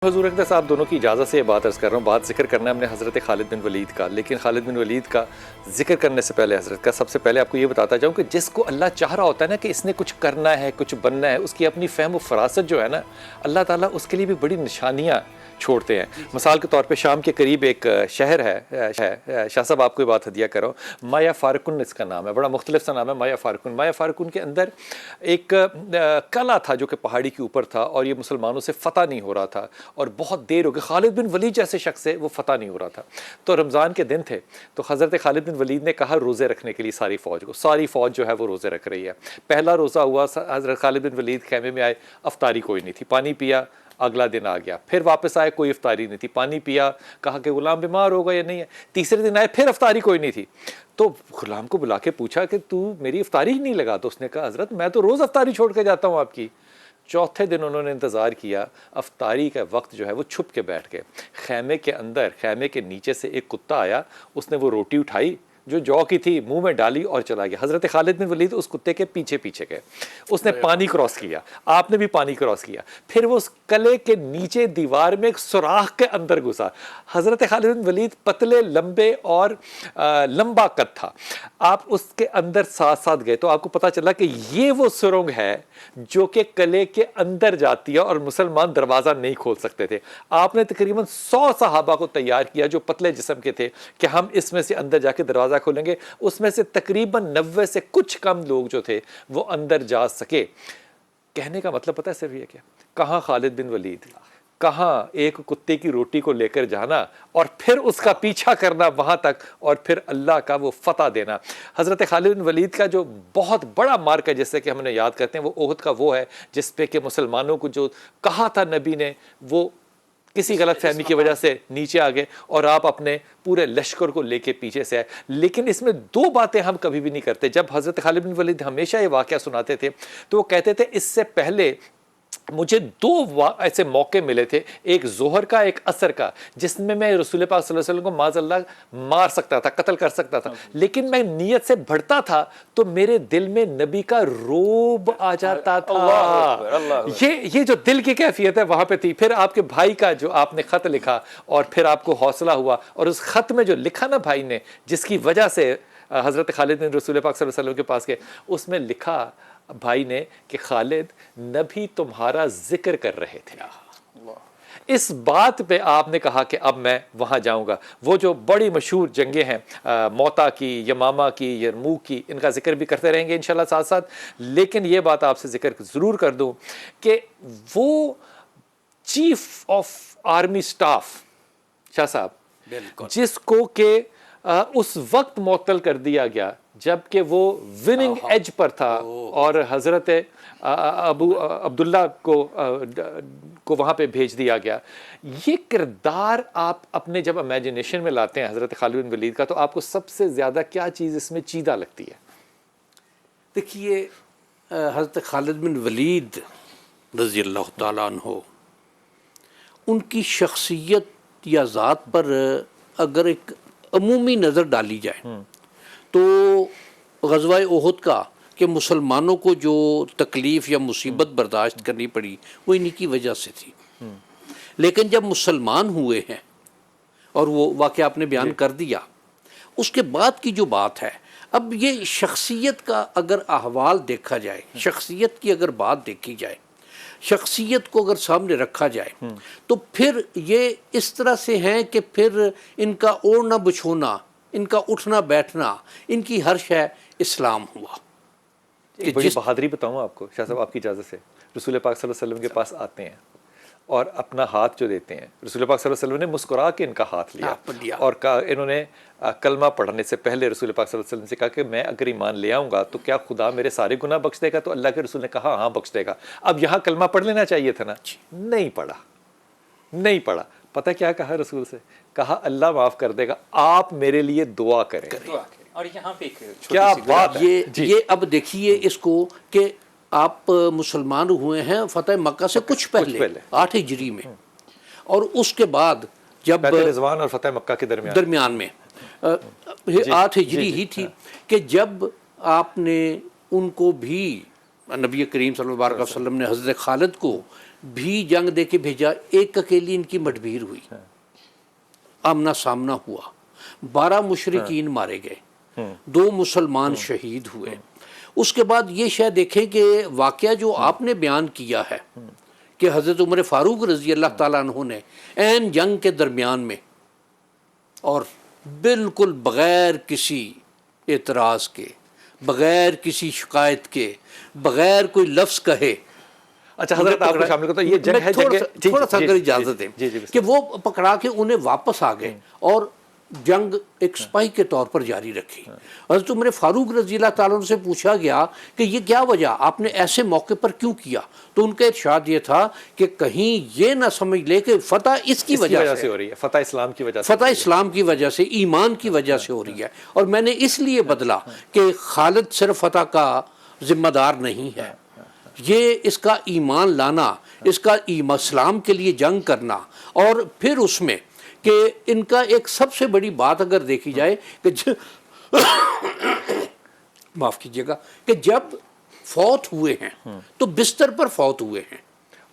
حضور اقدس صاحب دونوں کی اجازت سے یہ بات عرض کر رہا ہوں. بات ذکر کرنا ہے ہم نے حضرت خالد بن ولید کا، لیکن خالد بن ولید کا ذکر کرنے سے پہلے حضرت کا سب سے پہلے آپ کو یہ بتاتا جاؤں کہ جس کو اللہ چاہ رہا ہوتا ہے نا کہ اس نے کچھ کرنا ہے، کچھ بننا ہے، اس کی اپنی فہم و فراست جو ہے نا، اللہ تعالیٰ اس کے لیے بھی بڑی نشانیاں چھوڑتے ہیں. مثال کے طور پہ شام کے قریب ایک شہر ہے، شاہ صاحب آپ کو یہ بات ہدیہ کرو، مایا فارکن اس کا نام ہے، بڑا مختلف سا نام ہے مایا فارکن. مایا فارکن کے اندر ایک قلعہ تھا جو کہ پہاڑی کے اوپر تھا، اور یہ مسلمانوں سے فتح نہیں ہو رہا تھا، اور بہت دیر ہو گئی. خالد بن ولید جیسے شخص ہے وہ فتح نہیں ہو رہا تھا. تو رمضان کے دن تھے، تو حضرت خالد بن ولید نے کہا روزے رکھنے کے لیے ساری فوج کو. ساری فوج جو ہے وہ روزے رکھ رہی ہے. پہلا روزہ ہوا، حضرت خالد بن ولید خیمے میں آئے، افطاری کوئی نہیں تھی، پانی پیا، اگلا دن آ گیا. پھر واپس آئے، کوئی افطاری نہیں تھی، پانی پیا، کہا کہ غلام بیمار ہوگا یا نہیں ہے. تیسرے دن آئے، پھر افطاری کوئی نہیں تھی. تو غلام کو بلا کے پوچھا کہ تو میری افطاری ہی نہیں لگا. تو اس نے کہا حضرت میں تو روز افطاری چھوڑ کے جاتا ہوں آپ کی. چوتھے دن انہوں نے انتظار کیا، افطاری کا وقت جو ہے وہ چھپ کے بیٹھ گئے. خیمے کے اندر، خیمے کے نیچے سے ایک کتا آیا، اس نے وہ روٹی اٹھائی جو جو کی تھی، منہ میں ڈالی اور چلا گیا. حضرت خالد بن ولید اس کتے کے پیچھے پیچھے گئے. اس نے پانی کراس کیا، آپ نے بھی پانی کراس کیا. پھر وہ اس قلعے کے نیچے دیوار میں ایک سوراخ کے اندر گھسا. حضرت خالد بن ولید پتلے، لمبے اور لمبا قد تھا. آپ اس کے اندر ساتھ ساتھ گئے تو آپ کو پتا چلا کہ یہ وہ سرنگ ہے جو کہ قلعے کے اندر جاتی ہے، اور مسلمان دروازہ نہیں کھول سکتے تھے. آپ نے تقریباً 100 صحابہ کو تیار کیا جو پتلے جسم کے تھے کہ ہم اس میں سے اندر جا کے دروازہ کھولیں گے. اس میں سے تقریباً 90 سے کچھ کم لوگ جو تھے وہ اندر جا سکے. کہنے کا مطلب پتہ ہے صرف یہ کیا، کہاں خالد بن ولید، کہاں ایک کتے کی روٹی کو لے کر جانا اور پھر اس کا پیچھا کرنا وہاں تک، اور پھر اللہ کا وہ فتح دینا. حضرت خالد بن ولید کا جو بہت بڑا مارکا جیسے کہ ہم نے یاد کرتے ہیں وہ احد کا وہ ہے جس پہ کہ مسلمانوں کو جو کہا تھا نبی نے وہ کسی غلط فہمی کی وجہ سے نیچے آ گئے، اور آپ اپنے پورے لشکر کو لے کے پیچھے سے آئے. لیکن اس میں دو باتیں ہم کبھی بھی نہیں کرتے. جب حضرت خالد بن ولید ہمیشہ یہ واقعہ سناتے تھے تو وہ کہتے تھے اس سے پہلے مجھے دو ایسے موقع ملے تھے، ایک ظہر کا، ایک عصر کا، جس میں رسول پاک صلی اللہ علیہ وسلم کو معاذ اللہ مار سکتا تھا، قتل کر سکتا تھا، لیکن میں نیت سے بڑھتا تھا تو میرے دل میں نبی کا روب آ جاتا تھا. یہ جو دل کی کیفیت ہے وہاں پہ تھی. پھر آپ کے بھائی کا جو آپ نے خط لکھا اور پھر آپ کو حوصلہ ہوا، اور اس خط میں جو لکھا نا بھائی نے، جس کی وجہ سے حضرت خالد بن رسول پاک صلی اللہ علیہ وسلم کے پاس گئے، اس میں لکھا بھائی نے کہ خالد نبی تمہارا ذکر کر رہے تھے. اس بات پہ آپ نے کہا کہ اب میں وہاں جاؤں گا. وہ جو بڑی مشہور جنگیں ہیں، موتا کی، یمامہ کی، یرموک کی، ان کا ذکر بھی کرتے رہیں گے انشاءاللہ ساتھ ساتھ. لیکن یہ بات آپ سے ذکر ضرور کر دوں کہ وہ چیف آف آرمی سٹاف شاہ صاحب، جس کو کہ اس وقت معطل کر دیا گیا جبکہ وہ وننگ ایج پر تھا، اور حضرت ابو عبداللہ کو وہاں پہ بھیج دیا گیا. یہ کردار آپ اپنے جب امیجنیشن میں لاتے ہیں حضرت خالد بن ولید کا، تو آپ کو سب سے زیادہ کیا چیز اس میں چیدہ لگتی ہے؟ دیکھیے، حضرت خالد بن ولید رضی اللہ تعالیٰ عنہ، ان کی شخصیت یا ذات پر اگر ایک عمومی نظر ڈالی جائے تو غزوہ احد کا کہ مسلمانوں کو جو تکلیف یا مصیبت برداشت کرنی پڑی وہ انہی کی وجہ سے تھی. لیکن جب مسلمان ہوئے ہیں، اور وہ واقعہ آپ نے بیان کر دیا، اس کے بعد کی جو بات ہے، اب یہ شخصیت کا اگر احوال دیکھا جائے، شخصیت کی اگر بات دیکھی جائے، شخصیت کو اگر سامنے رکھا جائے، تو پھر یہ اس طرح سے ہیں کہ پھر ان کا اوڑھنا بچھونا، ان کا اٹھنا بیٹھنا، ان کی ہر شے اسلام ہوا. ایک بڑی بہادری بتاؤں آپ کو شاہ صاحب آپ کی اجازت سے. رسول پاک صلی اللہ علیہ وسلم کے پاس آتے ہیں اور اپنا ہاتھ جو دیتے ہیں، رسول پاک صلی اللہ علیہ وسلم نے مسکرا کے ان کا ہاتھ لیا اور کہا، انہوں نے کلمہ پڑھنے سے پہلے رسول پاک صلی اللہ علیہ وسلم سے کہا کہ میں اگر ایمان لے آؤں گا تو کیا خدا میرے سارے گناہ بخش دے گا؟ تو اللہ کے رسول نے کہا ہاں بخش دے گا. اب یہاں کلمہ پڑھ لینا چاہیے تھا نا، نہیں پڑھا. پتہ کیا کہا رسول سے؟ کہا اللہ معاف کر دے گا، آپ میرے لیے دعا کریں. اور یہاں پہ کیا بات ہے. یہ اب دیکھیے اس کو کہ آپ مسلمان ہوئے ہیں فتح مکہ سے کچھ پہلے 8 ہجری میں، اور اس کے بعد جب رضوان اور فتح مکہ کے درمیان میں 8 ہجری ہی تھی کہ جب آپ نے ان کو بھی، نبی کریم صلی اللہ علیہ وسلم نے حضرت خالد کو بھی جنگ دے کے بھیجا، ایک اکیلی ان کی مٹبھیر ہوئی، آمنا سامنا ہوا، 12 مشرکین مارے گئے، 2 مسلمان شہید ہوئے۔ اس کے بعد یہ شاید دیکھیں کہ واقعہ جو آپ نے بیان کیا ہے کہ حضرت عمر فاروق رضی اللہ تعالیٰ عنہ نے عین جنگ کے درمیان میں اور بالکل بغیر کسی اعتراض کے، بغیر کسی شکایت کے، بغیر کوئی لفظ کہے، اچھا حضرت آپ کو شامل کرتا ہوں، یہ جنگ ہے تھوڑا سا اگر اجازت دیں کہ وہ پکڑا کے انہیں واپس آ گئے اور جنگ ایک سپاہی کے طور پر جاری رکھی۔ حضرت عمر فاروق رضی اللہ تعالیٰ عنہ سے پوچھا گیا کہ یہ کیا وجہ، آپ نے ایسے موقع پر کیوں کیا؟ تو ان کا ارشاد یہ تھا کہ کہیں یہ نہ سمجھ لے کہ فتح اس کی وجہ سے ہو رہی ہے، فتح اسلام کی وجہ سے، فتح اسلام کی وجہ سے، ایمان کی وجہ سے ہو رہی ہے، اور میں نے اس لیے بدلا کہ خالد صرف فتح کا ذمہ دار نہیں ہے، یہ اس کا ایمان لانا، اس کا اسلام کے لیے جنگ کرنا، اور پھر اس میں کہ ان کا ایک سب سے بڑی بات اگر دیکھی جائے کہ معاف کیجیے گا، کہ جب فوت ہوئے ہیں تو بستر پر فوت ہوئے ہیں،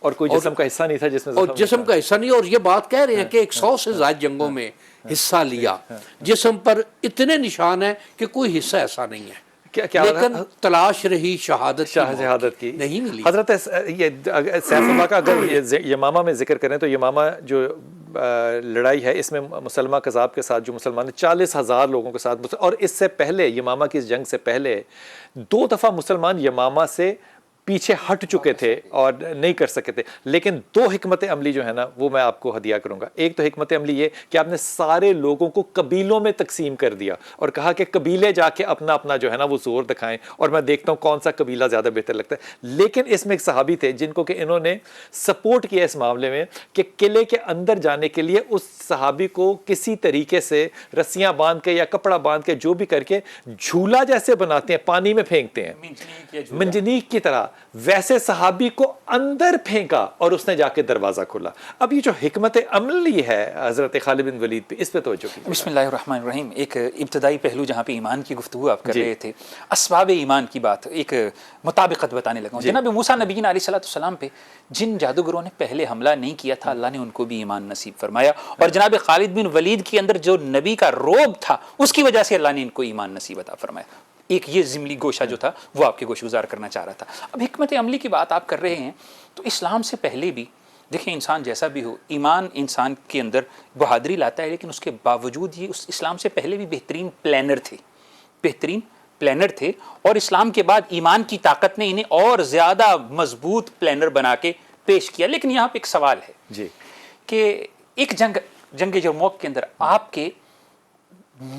اور کوئی جسم کا حصہ نہیں تھا جس میں اور جسم کا حصہ نہیں، اور یہ بات کہہ رہے ہیں کہ 100 سے زائد جنگوں میں حصہ لیا، جسم پر اتنے نشان ہیں کہ کوئی حصہ ایسا نہیں ہے، لیکن تلاش رہی شہادت کی نہیں ملی۔ حضرت یہ سیف اللہ کا اگر یمامہ میں ذکر کریں تو یمامہ جو لڑائی ہے اس میں مسلمہ کذاب کے ساتھ جو مسلمان 40,000 لوگوں کے ساتھ، اور اس سے پہلے یمامہ کی اس جنگ سے پہلے 2 دفعہ مسلمان یمامہ سے پیچھے ہٹ چکے تھے اور نہیں کر سکے تھے، لیکن 2 حکمت عملی جو ہے نا وہ میں آپ کو ہدیہ کروں گا۔ ایک تو حکمت عملی یہ کہ آپ نے سارے لوگوں کو قبیلوں میں تقسیم کر دیا اور کہا کہ قبیلے جا کے اپنا اپنا جو ہے نا وہ زور دکھائیں، اور میں دیکھتا ہوں کون سا قبیلہ زیادہ بہتر لگتا ہے۔ لیکن اس میں ایک صحابی تھے جن کو کہ انہوں نے سپورٹ کیا اس معاملے میں کہ قلعے کے اندر جانے کے لیے اس صحابی کو کسی طریقے سے رسیاں باندھ کے یا کپڑا باندھ کے جو بھی کر کے جھولا جیسے بناتے ہیں، پانی میں پھینکتے ہیں منجنیق کی طرح، ویسے صحابی کو اندر پھینکا اور اس نے جا کے دروازہ کھولا۔ اب یہ جو حکمت عملی ہے حضرت خالد بن ولید پہ، اس پہ توجہ کیجیے۔ بسم اللہ الرحمن الرحیم۔ ایک ابتدائی پہلو جہاں پہ ایمان کی گفتگو آپ کر رہے تھے، اسباب ایمان کی بات، ایک مطابقت بتانے لگا ہوں۔ جناب موسیٰ نبی علیہ السلام پہ جن جادوگروں نے پہلے حملہ نہیں کیا تھا، اللہ نے ان کو بھی ایمان نصیب فرمایا، اور جناب خالد بن ولید کے اندر جو نبی کا روب تھا اس کی وجہ سے اللہ نے ان کو ایمان نصیب عطا فرمایا۔ ایک یہ ضمنی گوشہ جو تھا وہ آپ کے گوش گزار کرنا چاہ رہا تھا۔ اب حکمت عملی کی بات آپ کر رہے ہیں تو اسلام سے پہلے بھی دیکھیں، انسان جیسا بھی ہو، ایمان انسان کے اندر بہادری لاتا ہے، لیکن اس کے باوجود یہ اس اسلام سے پہلے بھی بہترین پلانر تھے، اور اسلام کے بعد ایمان کی طاقت نے انہیں اور زیادہ مضبوط پلانر بنا کے پیش کیا۔ لیکن یہاں پہ ایک سوال ہے کہ ایک جنگ یرموک کے اندر آپ کے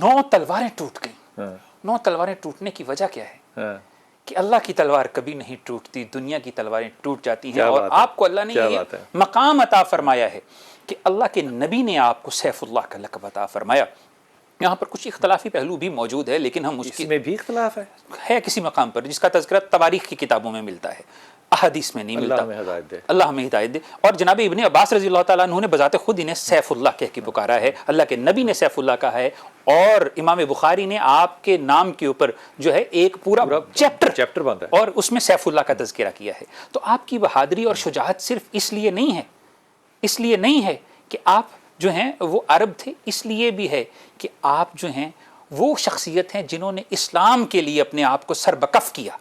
9 تلواریں ٹوٹ گئیں۔ 9 تلواریں ٹوٹنے کی وجہ کیا ہے؟ کہ اللہ کی تلوار کبھی نہیں ٹوٹتی، دنیا کی تلواریں ٹوٹ جاتی ہیں، اور آپ کو اللہ نے یہ مقام عطا فرمایا ہے کہ اللہ کے نبی نے آپ کو سیف اللہ کا لقب عطا فرمایا۔ یہاں پر کچھ اختلافی پہلو بھی موجود ہے، لیکن ہم اس میں بھی اختلاف ہے کسی مقام پر جس کا تذکرہ تواریخ کی کتابوں میں ملتا ہے، احادیث میں نہیں ملتا۔ اللہ ہمیں ہدایت دے۔ اور جناب ابن عباس رضی اللہ تعالیٰ عنہ نے بذات خود انہیں سیف اللہ کہہ کے پکارا ہے، اللہ کے نبی نے سیف اللہ کہا ہے، اور امام بخاری نے آپ کے نام کے اوپر جو ہے ایک پورا چیپٹر باندھا ہے اور اس میں سیف اللہ کا تذکرہ کیا ہے۔ تو آپ کی بہادری اور شجاعت صرف اس لیے نہیں ہے کہ آپ جو ہیں وہ عرب تھے، اس لیے بھی ہے کہ آپ جو ہیں وہ شخصیت ہیں جنہوں نے اسلام کے لیے اپنے آپ کو سربکف کیا،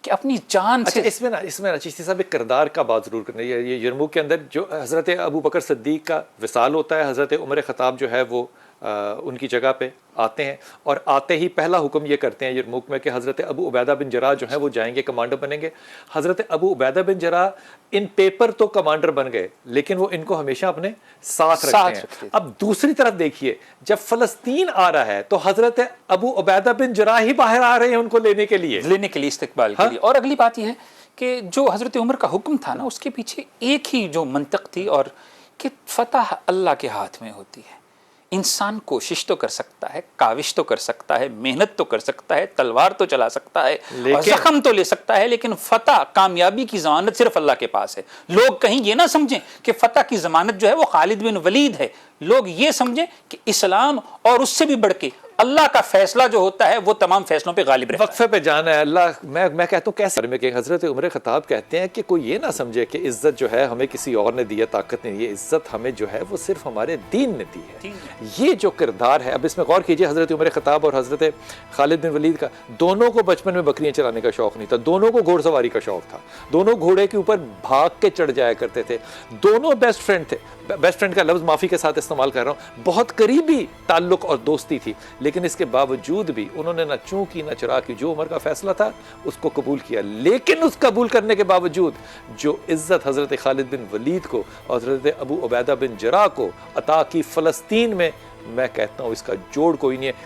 کہ اپنی جان سے۔ اس میں چشتی صاحب ایک کردار کا بات ضرور کرنا ہے۔ یہ یرموک کے اندر جو حضرت ابو بکر صدیق کا وصال ہوتا ہے، حضرت عمر خطاب جو ہے وہ ان کی جگہ پہ آتے ہیں، اور آتے ہی پہلا حکم یہ کرتے ہیں یرموک میں کہ حضرت ابو عبیدہ بن جراح جو ہیں وہ جائیں گے، کمانڈر بنیں گے۔ حضرت ابو عبیدہ بن جراح ان پیپر تو کمانڈر بن گئے، لیکن وہ ان کو ہمیشہ اپنے ساتھ رکھتے ہیں۔ اب دوسری طرف دیکھیے، جب فلسطین آ رہا ہے تو حضرت ابو عبیدہ بن جراح ہی باہر آ رہے ہیں ان کو لینے کے لیے استقبال کے لیے۔ اور اگلی بات یہ ہے کہ جو حضرت عمر کا حکم تھا نا، اس کے پیچھے ایک ہی جو منطق تھی، اور کہ فتح اللہ کے ہاتھ میں ہوتی ہے۔ انسان کوشش تو کر سکتا ہے، کاوش تو کر سکتا ہے، محنت تو کر سکتا ہے، تلوار تو چلا سکتا ہے، زخم تو لے سکتا ہے، لیکن فتح، کامیابی کی ضمانت صرف اللہ کے پاس ہے۔ لوگ کہیں یہ نہ سمجھیں کہ فتح کی ضمانت جو ہے وہ خالد بن ولید ہے، لوگ یہ سمجھیں کہ اسلام اور اس سے بھی بڑھ کے اللہ کا فیصلہ جو ہوتا ہے وہ تمام فیصلوں پہ غالب رہتا ہے. وقفے پہ جانا ہے. اللہ میں کہتا ہوں کیسے میں کہ حضرت عمر خطاب کہتے ہیں کہ کوئی یہ نہ سمجھے کہ عزت جو ہے ہمیں کسی اور نے دی ہے, طاقت نے دی ہے. عزت ہمیں جو ہے وہ صرف ہمارے دین نے دی ہے. یہ جو کردار ہے, اب اس میں غور کیجئے, حضرت عمر خطاب اور حضرت خالد بن ولید کا, دونوں کو بچپن میں بکریاں چلانے کا شوق نہیں تھا, دونوں کو گھوڑ سواری کا شوق تھا, دونوں گھوڑے کے اوپر بھاگ کے چڑھ جایا کرتے تھے, دونوں بیسٹ فرینڈ تھے. بیسٹ فرینڈ کا لفظ معافی کے ساتھ استعمال کر رہا ہوں, بہت قریبی تعلق اور دوستی تھی, لیکن اس کے باوجود بھی انہوں نے نہ چوں کی نہ چرا کی. جو عمر کا فیصلہ تھا اس کو قبول کیا, لیکن اس قبول کرنے کے باوجود جو عزت حضرت خالد بن ولید کو اور حضرت ابو عبیدہ بن جراح کو عطا کی فلسطین میں کہتا ہوں اس کا جوڑ کوئی نہیں ہے.